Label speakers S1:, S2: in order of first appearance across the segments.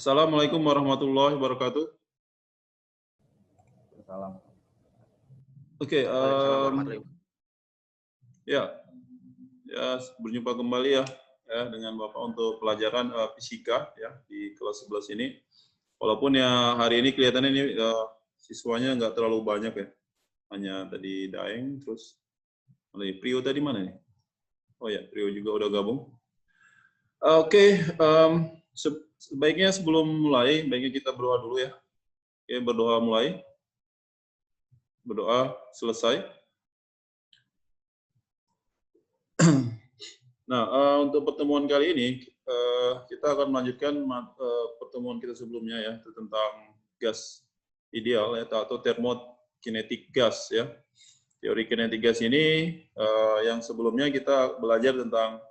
S1: Assalamualaikum warahmatullahi wabarakatuh.
S2: Salam.
S1: Oke,
S3: Waalaikumsalam warahmatullahi
S1: ya, berjumpa kembali ya dengan Bapak untuk pelajaran fisika ya di kelas 11 ini. Walaupun ya hari ini kelihatannya ini siswanya nggak terlalu banyak ya, hanya tadi Daeng, terus Prio tadi mana nih? Oh ya, Prio juga udah gabung. Oke, sebaiknya sebelum mulai, baiknya kita berdoa dulu ya. Oke, berdoa mulai. Berdoa selesai. Nah, untuk pertemuan kali ini, kita akan melanjutkan pertemuan kita sebelumnya ya, tentang gas ideal ya, atau thermokinetik gas ya. Teori kinetik gas ini, yang sebelumnya kita belajar tentang,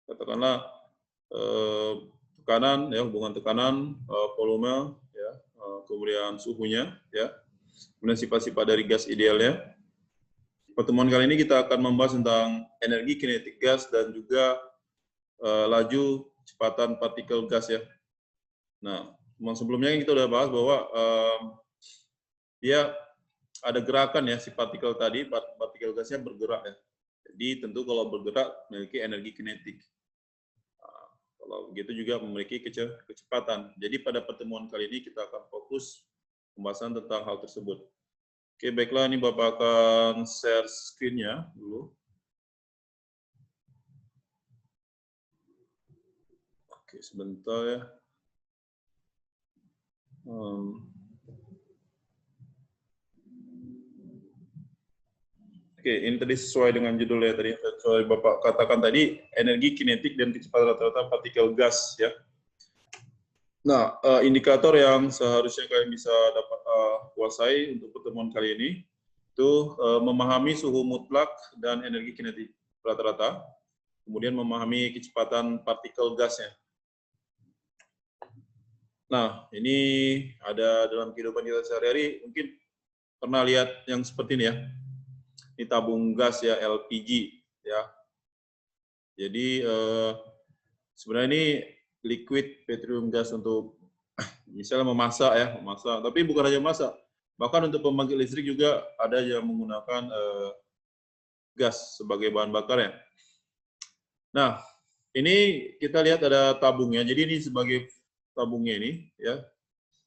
S1: katakanlah, tekanan, ya, hubungan tekanan, volume, ya, kemudian suhunya, ya, kemudian sifat-sifat dari gas idealnya. Pertemuan kali ini kita akan membahas tentang energi kinetik gas dan juga laju kecepatan partikel gas ya. Nah, sebelumnya kita sudah bahas bahwa dia ada gerakan ya si partikel tadi, partikel gasnya bergerak ya. Jadi tentu kalau bergerak memiliki energi kinetik. Nah, kalau begitu juga memiliki kecepatan. Jadi pada pertemuan kali ini kita akan fokus pembahasan tentang hal tersebut. Oke, baiklah, ini Bapak akan share screen-nya dulu. Oke, sebentar ya. Oke, ini tadi sesuai dengan judulnya tadi, sesuai Bapak katakan tadi, energi kinetik dan kecepatan rata-rata partikel gas ya. Nah, indikator yang seharusnya kalian bisa dapat kuasai untuk pertemuan kali ini itu memahami suhu mutlak dan energi kinetik rata-rata, kemudian memahami kecepatan partikel gasnya. Nah, ini ada dalam kehidupan kita sehari-hari, mungkin pernah lihat yang seperti ini ya. Ini tabung gas ya, LPG ya. Jadi sebenarnya ini liquid petroleum gas untuk misalnya memasak ya, memasak. Tapi bukan hanya memasak, bahkan untuk pembangkit listrik juga ada yang menggunakan gas sebagai bahan bakarnya. Nah, ini kita lihat ada tabungnya. Jadi ini sebagai tabungnya ini ya,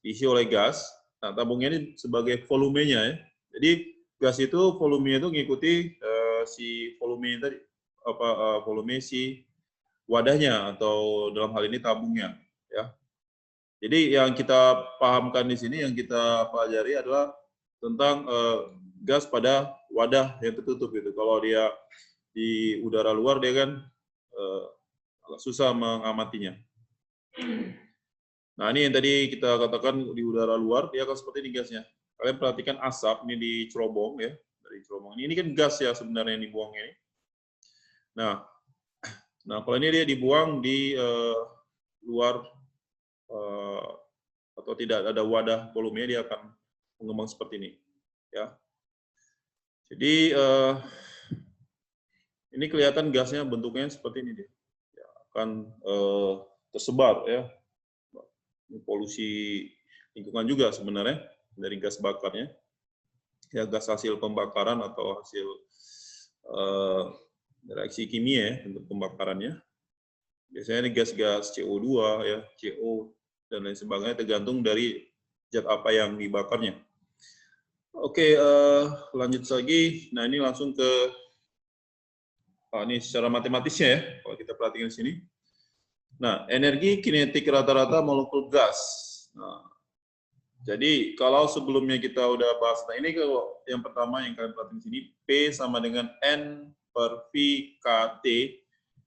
S1: diisi oleh gas. Nah, tabungnya ini sebagai volumenya ya. Jadi gas itu volumenya itu mengikuti si volume tadi volume si wadahnya atau dalam hal ini tabungnya ya. Jadi yang kita pahamkan di sini, yang kita pelajari adalah tentang gas pada wadah yang tertutup gitu. Kalau dia di udara luar dia kan agak susah mengamatinya. Nah, ini yang tadi kita katakan di udara luar dia akan seperti ini gasnya. Kalian perhatikan asap ini di cerobong ya, dari cerobong ini kan gas ya sebenarnya yang dibuangnya ini. Nah, kalau ini dia dibuang di luar atau tidak ada wadah volumenya, dia akan mengembang seperti ini, ya. Jadi ini kelihatan gasnya bentuknya seperti ini dia, ya, akan tersebar ya. Ini polusi lingkungan juga sebenarnya dari gas bakarnya, ya gas hasil pembakaran atau hasil reaksi kimia ya, untuk pembakarannya. Biasanya ini gas-gas CO2 ya, CO dan lain sebagainya tergantung dari zat apa yang dibakarnya. Oke, lanjut lagi. Nah, ini langsung ke ini secara matematisnya ya, kalau kita perhatikan di sini. Nah, energi kinetik rata-rata molekul gas. Nah, jadi kalau sebelumnya kita udah bahas, nah ini kalau yang pertama yang kalian perhatikan di sini, P sama dengan N per V KT.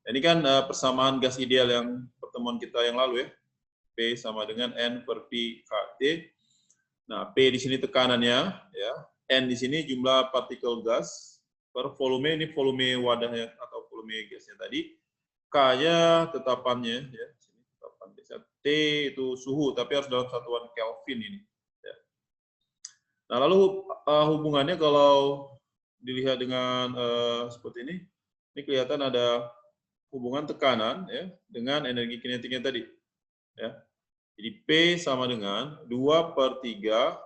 S1: Ini kan persamaan gas ideal yang pertemuan kita yang lalu ya. P sama dengan N per V KT. Nah, P di sini tekanannya ya. N di sini jumlah partikel gas per volume, ini volume wadahnya atau volume gasnya tadi. K-nya tetapannya ya. Tetapan gasnya. T itu suhu tapi harus dalam satuan Kelvin ini ya. Nah, lalu hubungannya kalau dilihat dengan seperti ini kelihatan ada hubungan tekanan ya dengan energi kinetiknya tadi. Ya. Jadi P sama dengan 2/3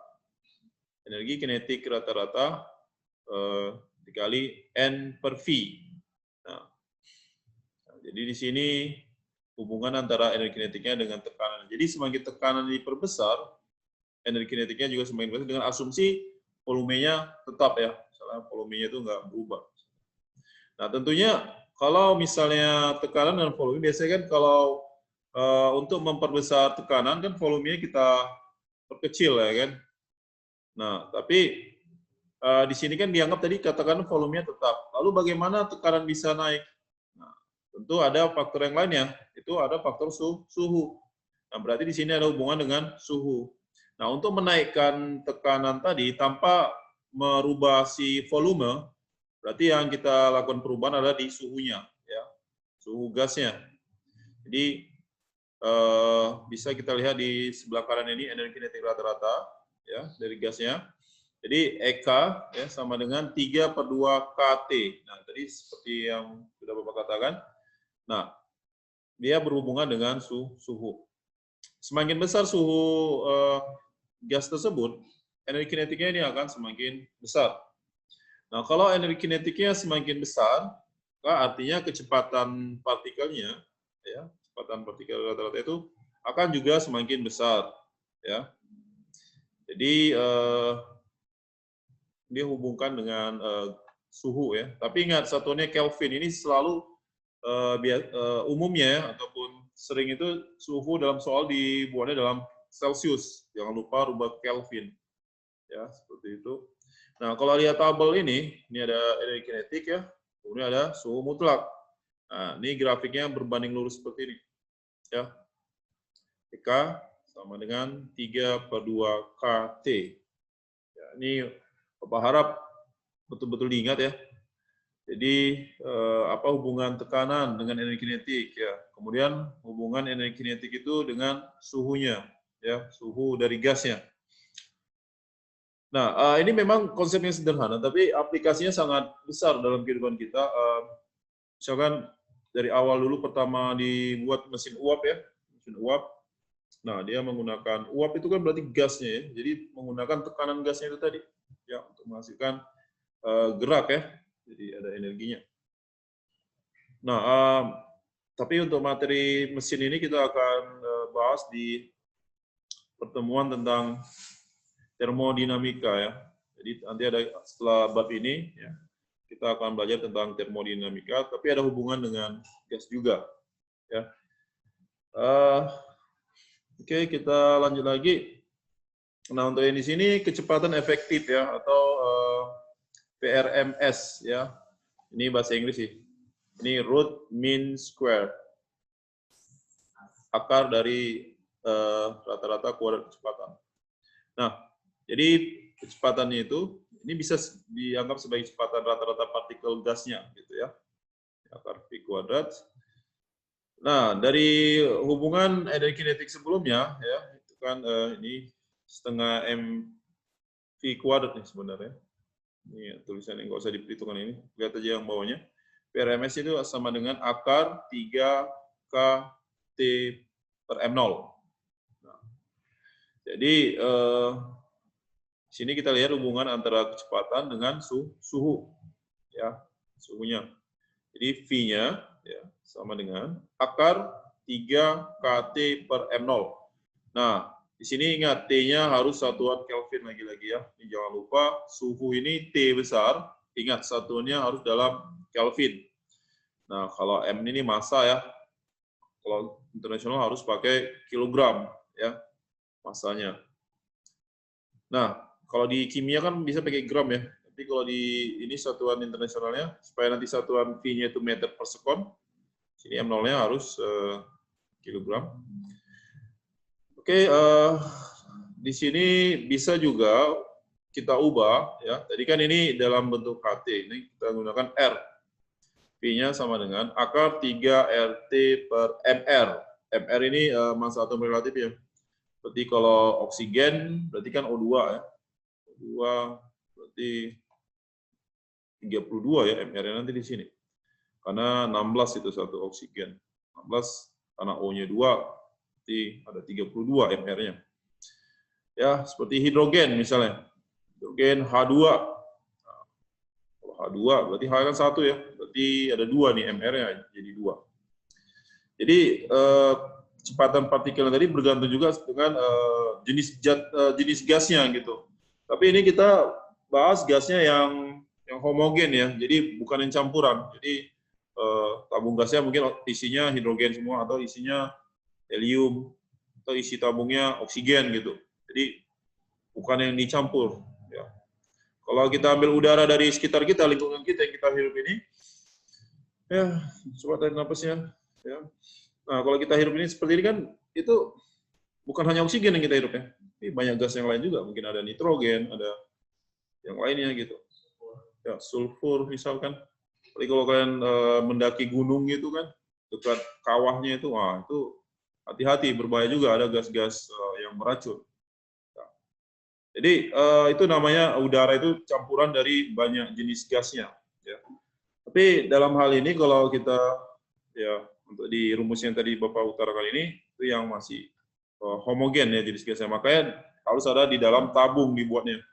S1: energi kinetik rata-rata dikali N per V. Nah, jadi di sini hubungan antara energi kinetiknya dengan tekanan. Jadi semakin tekanan diperbesar, energi kinetiknya juga semakin besar dengan asumsi volumenya tetap ya. Misalnya volumenya itu nggak berubah. Nah, tentunya kalau misalnya tekanan dan volume, biasanya kan kalau untuk memperbesar tekanan kan volumenya kita perkecil ya kan. Nah, tapi di sini kan dianggap tadi katakan volumenya tetap. Lalu bagaimana tekanan bisa naik? Nah, tentu ada faktor yang lainnya, itu ada faktor suhu. Nah, berarti di sini ada hubungan dengan suhu. Nah, untuk menaikkan tekanan tadi tanpa merubah si volume, berarti yang kita lakukan perubahan adalah di suhunya, ya, suhu gasnya. Jadi bisa kita lihat di sebelah kanan ini energi kinetik rata-rata, ya, dari gasnya. Jadi EK ya, sama dengan 3/2 KT. Nah, tadi seperti yang sudah Bapak katakan. Nah, dia berhubungan dengan suhu. Semakin besar suhu gas tersebut, energi kinetiknya ini akan semakin besar. Nah, kalau energi kinetiknya semakin besar, artinya kecepatan partikelnya, ya, kecepatan partikel rata-rata itu akan juga semakin besar, ya. Jadi dia hubungkan dengan suhu ya. Tapi ingat satuannya Kelvin ini selalu umumnya ya, ataupun sering itu suhu dalam soal dibuatnya dalam Celsius. Jangan lupa rubah Kelvin. Ya, seperti itu. Nah, kalau lihat tabel ini ada energi kinetik ya, kemudian ada suhu mutlak. Nah, ini grafiknya berbanding lurus seperti ini. Ya. K sama dengan 3/2 KT. Ya, ini Bapak harap betul-betul diingat ya. Jadi apa hubungan tekanan dengan energi kinetik ya. Kemudian hubungan energi kinetik itu dengan suhunya ya, suhu dari gasnya. Nah, ini memang konsepnya sederhana tapi aplikasinya sangat besar dalam kehidupan kita. Misalkan dari awal dulu pertama dibuat mesin uap ya, mesin uap. Nah, dia menggunakan uap itu kan berarti gasnya ya. Jadi menggunakan tekanan gasnya itu tadi ya untuk menghasilkan gerak ya. Jadi ada energinya. Nah, tapi untuk materi mesin ini kita akan bahas di pertemuan tentang termodinamika ya. Jadi nanti ada setelah bab ini ya, kita akan belajar tentang termodinamika, tapi ada hubungan dengan gas juga ya. Oke, kita lanjut lagi. Nah, untuk yang di sini kecepatan efektif ya atau PRMS ya. Ini bahasa Inggris sih. Ini root mean square. Akar dari rata-rata kuadrat kecepatan. Nah, jadi kecepatannya itu ini bisa dianggap sebagai kecepatan rata-rata partikel gasnya gitu ya. Akar V kuadrat. Nah, dari hubungan energi kinetik sebelumnya ya, itu kan ini setengah mv kuadrat nih sebenarnya. Ini tulisan yang nggak usah diperhitungkan ini. Lihat aja yang bawahnya. PRMS itu sama dengan akar 3KT per M0. Nah, jadi sini kita lihat hubungan antara kecepatan dengan suhu, ya, suhunya. Jadi V-nya ya, sama dengan akar 3 KT per M0. Nah, di sini ingat T-nya harus satuan Kelvin lagi-lagi ya. Ini jangan lupa suhu ini T besar, ingat satuannya harus dalam Kelvin. Nah, kalau M ini massa ya. Kalau internasional harus pakai kilogram ya massanya. Nah, kalau di kimia kan bisa pakai gram ya. Tapi kalau di ini satuan internasionalnya, supaya nanti satuan V-nya itu meter per sekon, sini M0-nya harus kilogram. Oke, di sini bisa juga kita ubah ya. Tadi kan ini dalam bentuk KT, ini kita gunakan R. V-nya sama dengan akar 3 RT per MR. MR ini massa atom relatif ya. Berarti kalau oksigen berarti kan O2 ya. O2 berarti 32 ya MR-nya nanti di sini. Karena 16 itu satu oksigen. 16 karena O-nya 2, berarti ada 32 MR-nya. Ya, seperti hidrogen misalnya. Hidrogen H2. Nah, kalau H2 berarti H kan 1 ya. Berarti ada 2 nih MR-nya, jadi 2. Jadi kecepatan partikel tadi bergantung juga dengan jenis gasnya gitu. Tapi ini kita bahas gasnya yang homogen ya. Jadi bukan yang campuran. Jadi tabung gasnya mungkin isinya hidrogen semua atau isinya helium atau isi tabungnya oksigen gitu. Jadi bukan yang dicampur. Ya. Kalau kita ambil udara dari sekitar kita, lingkungan kita yang kita hirup ini, ya coba tarik napasnya. Ya. Nah kalau kita hirup ini seperti ini kan itu bukan hanya oksigen yang kita hirup ya, tapi banyak gas yang lain juga. Mungkin ada nitrogen, ada yang lainnya gitu. Ya sulfur misalkan. Tapi kalau kalian mendaki gunung gitu kan, dekat kawahnya itu, wah itu hati-hati, berbahaya juga, ada gas-gas yang beracun. Nah, jadi itu namanya udara itu campuran dari banyak jenis gasnya. Ya. Tapi dalam hal ini kalau kita, ya untuk di rumus yang tadi Bapak utarakan ini, itu yang masih homogen ya jenis gasnya. Makanya harus ada di dalam tabung dibuatnya.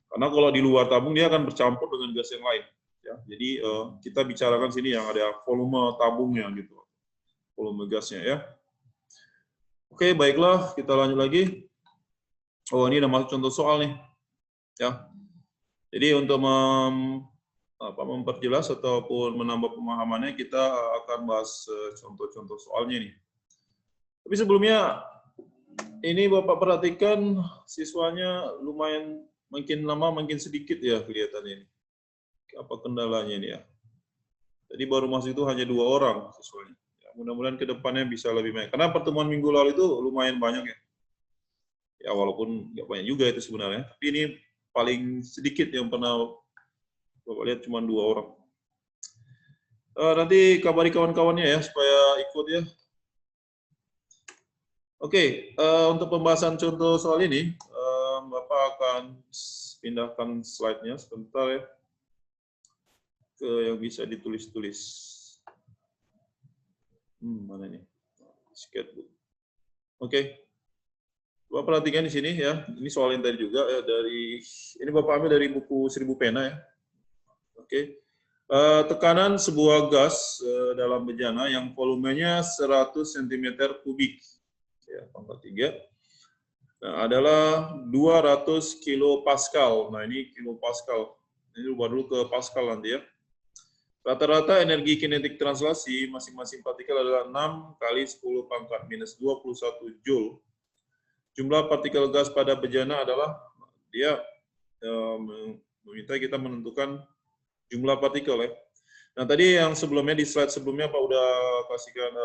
S1: Karena kalau di luar tabung dia akan bercampur dengan gas yang lain. Ya, jadi kita bicarakan sini yang ada volume tabungnya gitu, volume gasnya ya. Oke, baiklah kita lanjut lagi. Oh ini udah masuk contoh soal nih, ya. Jadi untuk memperjelas ataupun menambah pemahamannya kita akan bahas contoh-contoh soalnya nih. Tapi sebelumnya ini Bapak perhatikan siswanya lumayan makin lama makin sedikit ya kelihatannya ini. Apa kendalanya ini ya? Jadi baru masuk itu hanya 2 orang siswanya. Ya, mudah-mudahan ke depannya bisa lebih banyak. Karena pertemuan minggu lalu itu lumayan banyak ya. Ya walaupun nggak banyak juga itu sebenarnya. Tapi ini paling sedikit yang pernah Bapak lihat cuma 2 orang. Nanti kabari kawan-kawannya ya supaya ikut ya. Oke, untuk pembahasan contoh soal ini, Bapak akan pindahkan slide-nya sebentar ya. Ke yang bisa ditulis-tulis. Mana ini? Sketchbook. Oke. Bapak perhatikan di sini ya. Ini soal yang tadi juga ya, dari ini Bapak ambil dari buku 1000 pena ya. Oke. Tekanan sebuah gas dalam bejana yang volumenya 100 cm3 ya, pangkat 3. Nah, adalah 200 kilopascal. Nah, ini kilopascal. Ini ubah dulu ke pascal nanti ya. Rata-rata energi kinetik translasi masing-masing partikel adalah 6 kali 10 pangkat minus 21 Joule. Jumlah partikel gas pada bejana adalah, dia meminta kita menentukan jumlah partikel ya. Nah tadi yang sebelumnya di slide sebelumnya Pak udah kasihkan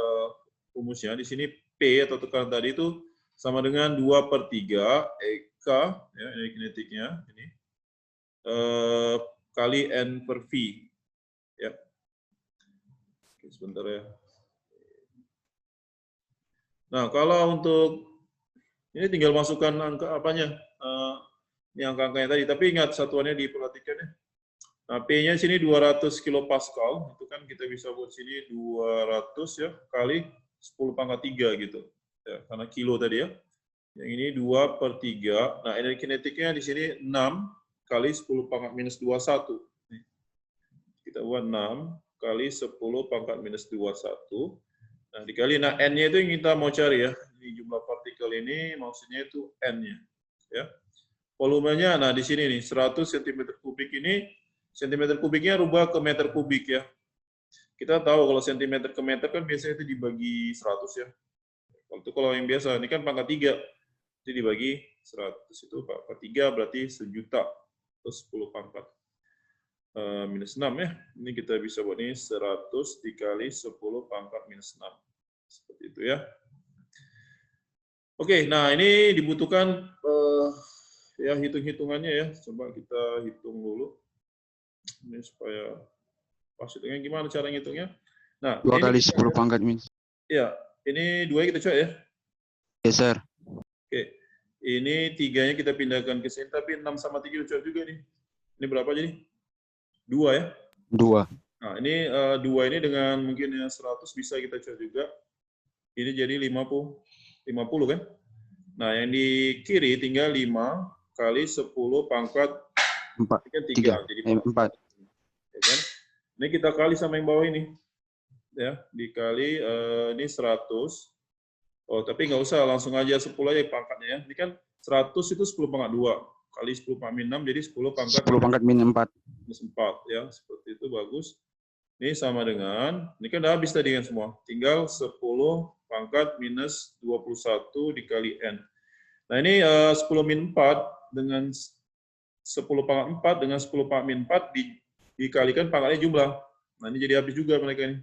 S1: rumusnya. Di sini P atau tekanan tadi itu sama dengan 2/3 EK ya, energi kinetiknya ini kali N per V ya. Oke, sebentar ya. Nah kalau untuk ini tinggal masukkan angka apanya, ini angka-angkanya tadi. Tapi ingat satuannya diperhatikan ya. Nah P-nya sini 200 kilopascal, itu kan kita bisa buat sini 200 ya kali 10 pangkat 3 gitu. Ya, karena kilo tadi ya. Yang ini 2/3. Nah, energi kinetiknya di sini 6 kali 10 pangkat minus 21. Kita buat 6 kali 10 pangkat minus 21. Nah, dikali, nah N-nya itu yang kita mau cari ya. Ini jumlah partikel ini, maksudnya itu N-nya. Ya. Volumenya, nah di sini nih, 100 cm3 ini, cm kubiknya rubah ke meter kubik ya. Kita tahu kalau cm ke meter kan biasanya itu dibagi 100 ya. Kalau yang biasa, ini kan pangkat 3. Jadi dibagi 100 itu pangkat 3 berarti 1.000.000 terus 10 pangkat minus 6 ya. Ini kita bisa buat ini 100 dikali 10 pangkat minus 6. Seperti itu ya. Oke, nah ini dibutuhkan ya hitung-hitungannya ya. Coba kita hitung dulu. Ini supaya pas hitungnya gimana cara ngitungnya. Nah,
S2: 2 kali 10 pangkat minus.
S1: Ya, ini 2 kita coba ya.
S2: Yes, sir.
S1: Oke, ini 3-nya kita pindahkan ke sini, tapi 6 sama 3 coba juga nih. Ini berapa jadi? 2 ya?
S2: 2.
S1: Nah, ini 2 ini dengan mungkin yang 100 bisa kita cari juga. Ini jadi 50 kan? Nah, yang di kiri tinggal 5 kali 10 pangkat
S2: 4.
S1: ini kan
S2: 3.
S1: 3 jadi
S2: 4.
S1: ya kan? Ini kita kali sama yang bawah ini. Ya, dikali ini 100. Oh, tapi nggak usah, langsung aja 10 aja pangkatnya ya. Ini kan 100 itu 10 pangkat 2 kali 10 pangkat min 6 jadi 10 pangkat
S2: 10 pangkat min 4.
S1: minus 4 ya, seperti itu bagus. Ini sama dengan, ini kan udah habis tadi kan semua. Tinggal 10 pangkat minus 21 dikali N. Nah ini 10 min 4 dengan 10 pangkat 4 dengan 10 pangkat min 4 dikalikan pangkatnya jumlah. Nah ini jadi habis juga mereka ini.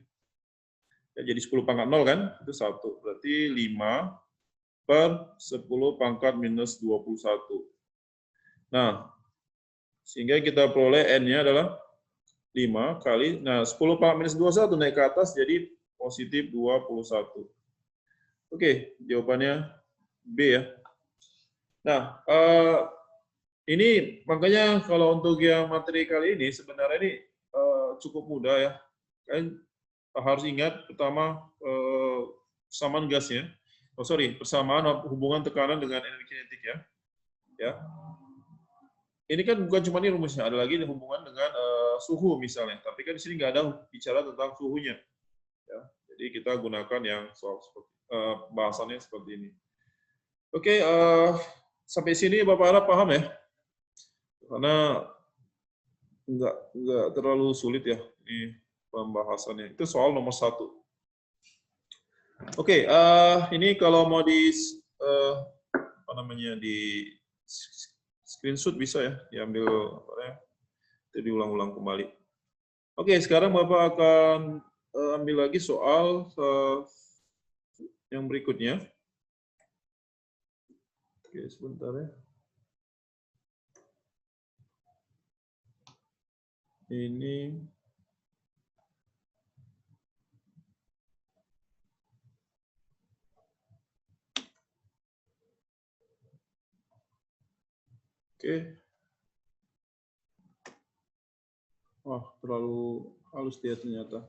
S1: Ya, jadi 10 pangkat 0 kan, itu 1. Berarti 5 per 10 pangkat minus 21. Nah, sehingga kita peroleh N-nya adalah 5 kali, nah 10 pangkat minus 21 naik ke atas jadi positif 21. Oke, jawabannya B ya. Nah, ini makanya kalau untuk yang materi kali ini sebenarnya ini cukup mudah ya. Kalian harus ingat pertama persamaan gasnya. Oh sorry, persamaan hubungan tekanan dengan energi kinetik ya. Ya. Ini kan bukan cuma ini rumusnya, ada lagi hubungan dengan suhu misalnya. Tapi kan di sini nggak ada bicara tentang suhunya. Ya. Jadi kita gunakan yang soal bahasannya seperti ini. Oke, sampai sini Bapak harap paham ya. Karena nggak terlalu sulit ya ini pembahasannya. Itu soal nomor 1. Oke, ini kalau mau di apa namanya di screenshot bisa ya, diambil itu diulang-ulang kembali. Oke, sekarang Bapak akan ambil lagi soal yang berikutnya. Oke, sebentar ya. Ini oke. Wah, terlalu halus dia ternyata.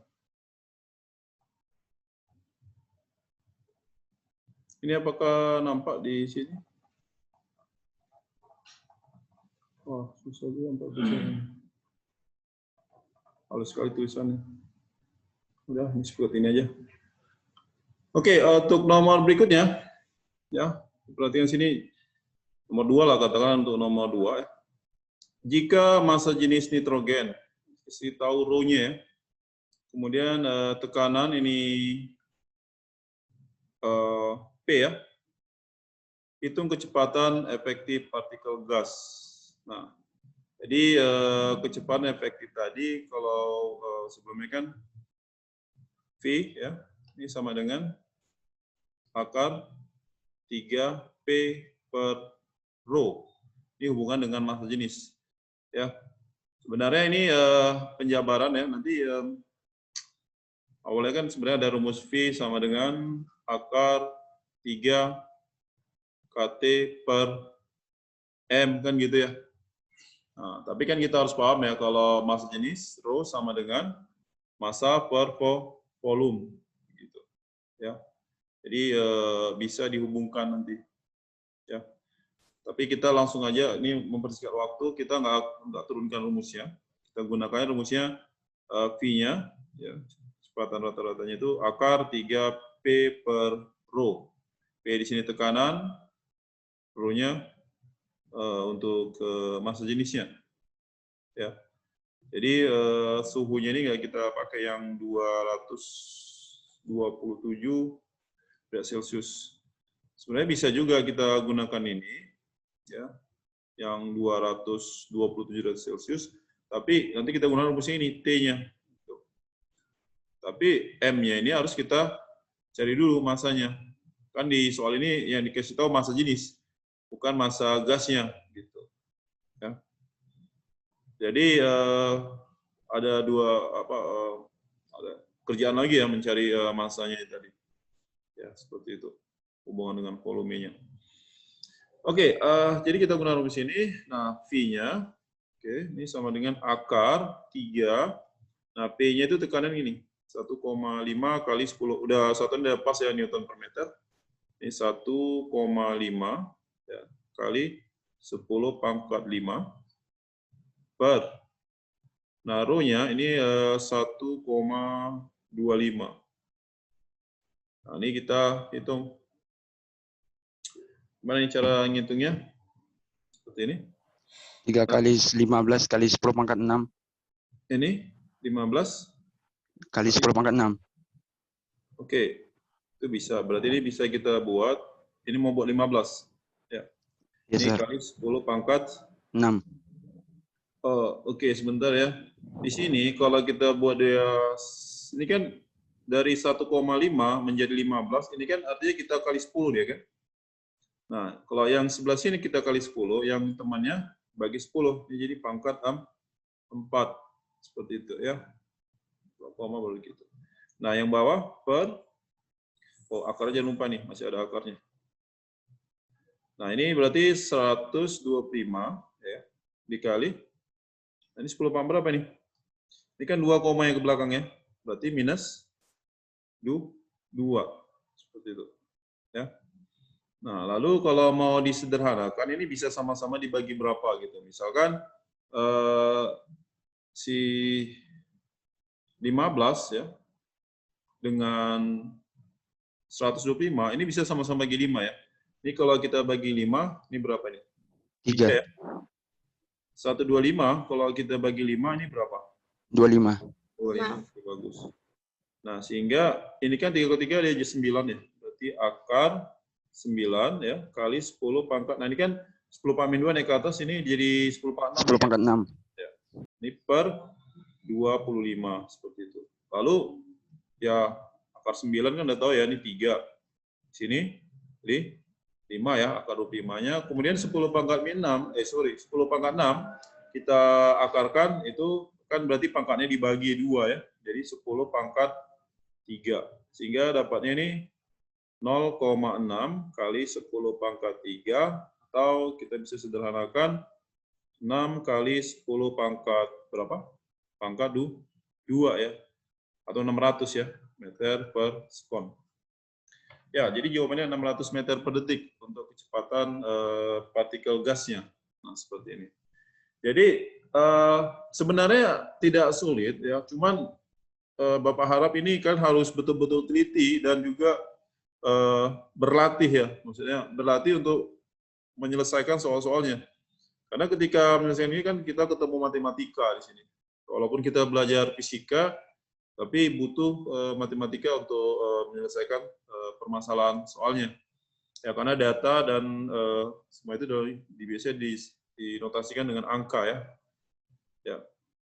S1: Ini apakah nampak di sini? Wah, susah juga nampak tulisannya. Halus sekali tulisannya. Udah, ini seperti ini aja. Oke, untuk nomor berikutnya, ya, perhatikan sini nomor 2 lah katakan untuk nomor 2 ya. Jika massa jenis nitrogen, isi tahu rho-nya ya. Kemudian tekanan ini P ya. Hitung kecepatan efektif partikel gas. Nah, jadi kecepatan efektif tadi kalau sebelumnya kan V ya, ini sama dengan akar 3P per rho. Ini hubungan dengan massa jenis. Ya, sebenarnya ini penjabaran ya. Nanti awalnya kan sebenarnya ada rumus V sama dengan akar 3 KT per M kan gitu ya. Nah, tapi kan kita harus paham ya kalau massa jenis rho sama dengan massa per volume gitu. Ya. Jadi bisa dihubungkan nanti. Ya. Tapi kita langsung aja ini mempersingkat waktu, kita nggak turunkan rumusnya. Kita gunakan rumusnya V-nya ya. Kecepatan rata-ratanya itu akar 3P per rho. P di sini tekanan, rho-nya untuk massa jenisnya. Ya. Jadi suhunya ini nggak kita pakai yang 227 derajat Celcius. Sebenarnya bisa juga kita gunakan ini, ya, yang 227 derajat Celcius. Tapi nanti kita gunakan rumusnya ini T-nya. Tapi M-nya ini harus kita cari dulu masanya. Kan di soal ini yang dikasih tahu massa jenis, bukan massa gasnya, gitu. Ya. Jadi ada ada kerjaan lagi ya mencari massanya tadi. Ya seperti itu hubungan dengan volumenya. Oke, jadi kita gunakan rumus ini. Nah, V-nya, oke, ini sama dengan akar 3 Nah, P-nya itu tekanan ini, 1,5 kali 10. Udah satuan udah pas ya, Newton per meter. Ini 1,5 ya, kali 10 pangkat 5 per. Nah, rho-nya ini 1,25. Nah, ini kita hitung. Gimana nih cara ngitungnya? Seperti ini.
S2: 3 kali 15 kali 10 pangkat 6
S1: Ini 15
S2: kali 10 pangkat 6.
S1: Oke, itu bisa. Berarti ini bisa kita buat. Ini mau buat 15. Ya.
S2: Ya,
S1: Ini
S2: Sir.
S1: kali 10 pangkat
S2: 6.
S1: Oh, oke, sebentar ya. Di sini kalau kita buat dia, ini kan dari 1,5 menjadi 15, ini kan artinya kita kali 10 dia kan. Nah, kalau yang sebelah sini kita kali 10, yang temannya bagi 10. Ini jadi pangkat 4. Seperti itu ya. Koma baru gitu. Nah, yang bawah per, oh akarnya jangan lupa nih, masih ada akarnya. Nah, ini berarti 125 ya, dikali, nah, ini 10 pangkat berapa nih? Ini kan 2 koma yang ke belakang ya, berarti minus 2, seperti itu. Ya. Nah, lalu kalau mau disederhanakan, ini bisa sama-sama dibagi berapa gitu. Misalkan si 15 ya, dengan 125, ini bisa sama-sama bagi 5 ya. Ini kalau kita bagi 5, ini berapa nih? 3 ya. 125, kalau kita bagi 5, ini berapa?
S2: 25.
S1: Oh, ini bagus. Nah, sehingga ini kan 3 kali 3 dia jadi 9 ya. Berarti akar 9 ya, kali 10 pangkat. Nah, ini kan 10 pangkat 2 naik ke atas, ini jadi 10 pangkat 6.
S2: 10 pangkat 6.
S1: Ya. Ini per 25, seperti itu. Lalu, ya, akar 9 kan udah tahu ya, ini 3. Sini, 5 ya, akar 25-nya. Kemudian 10 pangkat 6, 10 pangkat 6, kita akarkan, itu kan berarti pangkatnya dibagi 2 ya. Jadi 10 pangkat 3. Sehingga dapatnya ini 0,6 kali 10 pangkat 3, atau kita bisa sederhanakan 6 kali 10 pangkat berapa? Pangkat 2 ya, atau 600 ya, meter per sekon. Ya, jadi jawabannya 600 meter per detik untuk kecepatan partikel gasnya. Nah, seperti ini. Jadi sebenarnya tidak sulit ya, cuman Bapak harap ini kan harus betul-betul teliti dan juga berlatih ya, maksudnya berlatih untuk menyelesaikan soal-soalnya. Karena ketika menyelesaikan ini kan kita ketemu matematika di sini. Walaupun kita belajar fisika, tapi butuh matematika untuk menyelesaikan permasalahan soalnya. Ya, karena data dan semua itu biasanya dinotasikan dengan angka ya. Ya.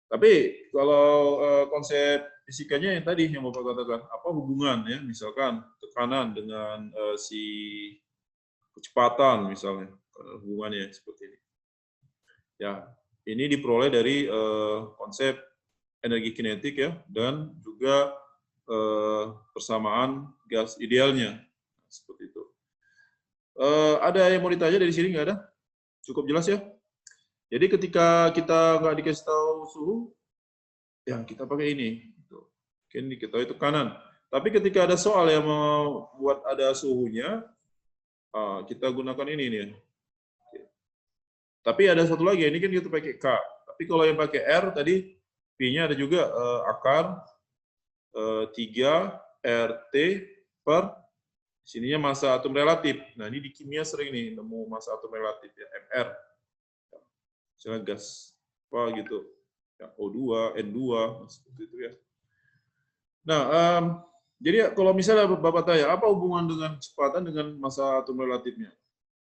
S1: Tapi kalau konsep fisikanya yang tadi yang Bapak katakan, apa hubungan ya, misalkan tekanan dengan si kecepatan misalnya, hubungannya seperti ini. Ya, ini diperoleh dari konsep energi kinetik ya, dan juga persamaan gas idealnya, seperti itu. Ada yang mau ditanya dari sini, nggak ada? Cukup jelas ya? Jadi ketika kita nggak dikasih tahu suhu, ya kita pakai ini. Mungkin diketahui tekanan. Tapi ketika ada soal yang mau buat ada suhunya, kita gunakan ini nih. Tapi ada satu lagi, ini kan kita pakai K. Tapi kalau yang pakai R tadi, P-nya ada juga akar 3 RT per sininya massa atom relatif. Nah, ini di kimia sering nih nemu massa atom relatif ya, MR. Misalnya gas apa gitu. Ya, O2, N2 seperti itu ya. Nah, jadi kalau misalnya Bapak tanya, apa hubungan dengan kecepatan dengan massa atom relatifnya?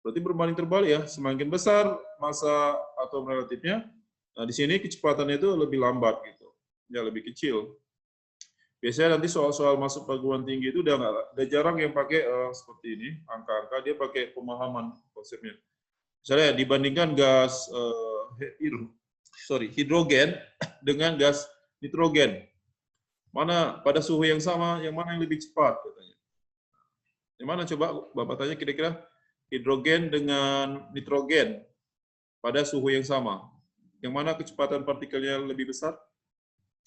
S1: Berarti berbanding terbalik ya, semakin besar massa atom relatifnya, nah di sini kecepatannya itu lebih lambat gitu, ya lebih kecil. Biasanya nanti soal-soal masuk perguruan tinggi itu udah jarang yang pakai seperti ini, angka-angka, dia pakai pemahaman konsepnya. Misalnya dibandingkan gas hidrogen dengan gas nitrogen, mana pada suhu yang sama, yang mana yang lebih cepat katanya. Yang mana coba Bapak tanya kira-kira hidrogen dengan nitrogen pada suhu yang sama. Yang mana kecepatan partikelnya lebih besar?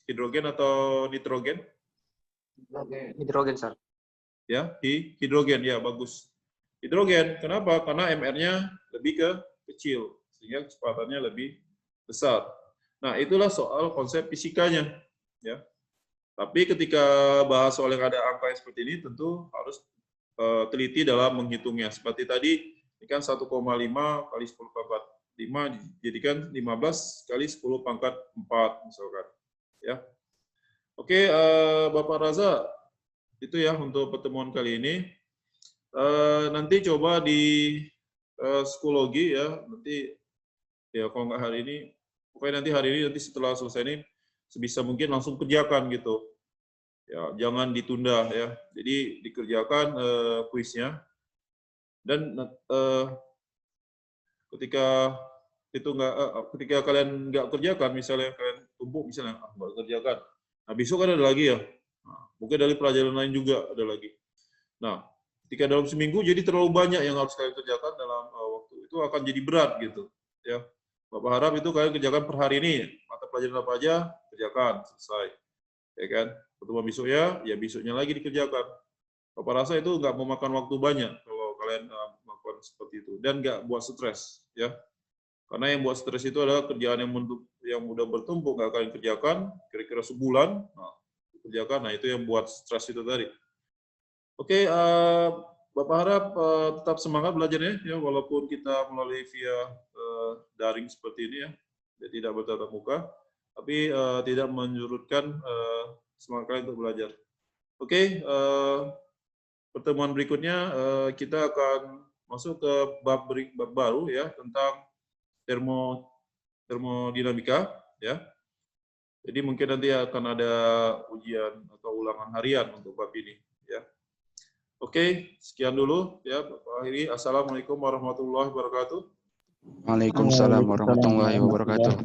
S1: Hidrogen atau nitrogen?
S3: Hidrogen, Sir.
S1: Ya, hidrogen, ya bagus. Hidrogen, kenapa? Karena MR-nya lebih kecil, sehingga kecepatannya lebih besar. Nah, itulah soal konsep fisikanya. Ya. Tapi ketika bahas soal yang ada angka yang seperti ini, tentu harus teliti dalam menghitungnya. Seperti tadi, ini kan 1,5 kali 10 pangkat 5 dijadikan 15 kali 10 pangkat 4, misalkan. Ya. Oke, Bapak Raza, itu ya untuk pertemuan kali ini. Nanti coba di psikologi ya, nanti ya kalau nggak hari ini, pokoknya nanti hari ini, nanti setelah selesai ini, sebisa mungkin langsung kerjakan gitu. Ya, jangan ditunda ya. Jadi dikerjakan kuisnya. Dan ketika itu ketika kalian nggak kerjakan, misalnya kalian tumpuk, misalnya nggak kerjakan, nah besok kan ada lagi ya. Nah, mungkin dari pelajaran lain juga ada lagi. Nah, ketika dalam seminggu jadi terlalu banyak yang harus kalian kerjakan dalam waktu itu akan jadi berat gitu. Ya, Bapak harap itu kalian kerjakan per hari ini, mata pelajaran apa aja kerjakan selesai, ya kan? Pertemuan besoknya, ya besoknya lagi dikerjakan. Bapak rasa itu nggak memakan waktu banyak kalau kalian melakukan seperti itu dan nggak buat stres, ya. Karena yang buat stres itu adalah kerjaan yang mudah bertumpuk nggak kalian kerjakan, kira-kira sebulan, nah, kerjakan, nah itu yang buat stres itu tadi. Oke, Bapak harap tetap semangat belajarnya, ya walaupun kita melalui via daring seperti ini ya, jadi tidak bertatap muka, tapi tidak menyurutkan semangat kalian untuk belajar. Oke, pertemuan berikutnya kita akan masuk ke bab baru ya tentang termodinamika ya. Jadi mungkin nanti akan ada ujian atau ulangan harian untuk bab ini ya. Oke, sekian dulu ya Bapak akhiri. Assalamualaikum warahmatullahi wabarakatuh.
S2: Waalaikumsalam warahmatullahi wabarakatuh.